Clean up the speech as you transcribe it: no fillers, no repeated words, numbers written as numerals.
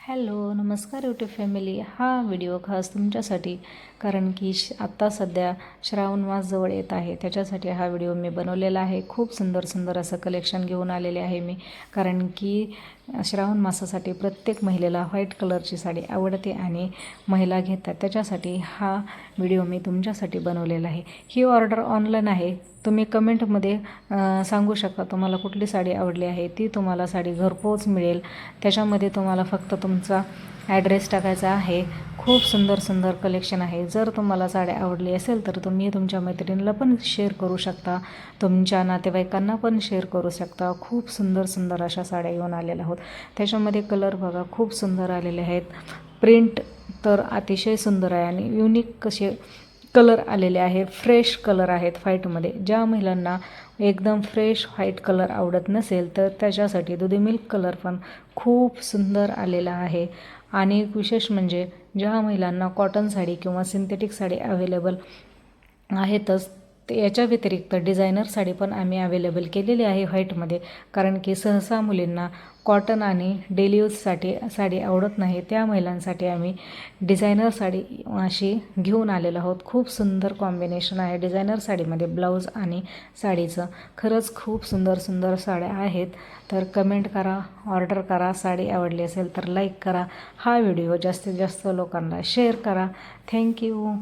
Hello नमस्कार YouTube family. हा video खास तुमच्यासाठी, कारण की आत्ता सध्या श्रावण मास जवळ येत आहे, त्याच्यासाठी हा व्हिडिओ मी बनवलेला आहे. खूप सुंदर सुंदर असं कलेक्शन घेऊन आलेले आहे मी, कारण की श्रावण मासासाठी प्रत्येक महिलेला व्हाईट कलरची साडी आवडते आणि महिला घेतात. त्याच्यासाठी हा व्हिडिओ मी तुमच्यासाठी बनवलेला आहे. ही ऑर्डर ऑनलाईन आहे. तुम्ही कमेंटमध्ये सांगू शकता तुम्हाला कुठली साडी आवडली आहे, ती तुम्हाला साडी घरपोच मिळेल. त्याच्यामध्ये तुम्हाला फक्त तुमचा ॲड्रेस टाकायचा आहे. खूप सुंदर सुंदर कलेक्शन आहे. जर तुम्हाला साडी आवडली असेल तर तुम्ही तुमच्या मैत्रिणीला पण शेअर करू शकता, तुमच्या नातेवाईकांना पण शेअर करू शकता. खूप सुंदर सुंदर अशा साड्या घेऊन आलेल्या आहोत. त्याच्यामध्ये कलर बघा खूप सुंदर आलेले आहेत. प्रिंट तर अतिशय सुंदर आहे आणि युनिक कसे कलर आलेले आहे. फ्रेश कलर आहेत व्हाईटमध्ये. ज्या महिलांना एकदम फ्रेश व्हाईट कलर आवडत नसेल तर त्याच्यासाठी दुधी मिल्क कलर पण खूप सुंदर आलेला आहे. आणि विशेष म्हणजे ज्या महिलांना कॉटन साडी किंवा सिंथेटिक साडी अवेलेबल आहेतच, याच्या व्यतिरिक्त डिझायनर साडी पण आम्ही अवेलेबल केलेली आहे व्हाईटमध्ये. कारण की सहसा मुलींना कॉटन आणि डेली यूजसाठी साडी आवडत नाही, त्या महिलांसाठी आम्ही डिझायनर साडी अशी घेऊन आलेलो आहोत. खूप सुंदर कॉम्बिनेशन आहे डिझायनर साडीमध्ये, ब्लाऊज आणि साडीचं. खरंच खूप सुंदर सुंदर साड्या आहेत. तर कमेंट करा, ऑर्डर करा. साडी आवडली असेल तर लाईक करा. हा व्हिडिओ जास्तीत जास्त लोकांना शेअर करा. थँक्यू.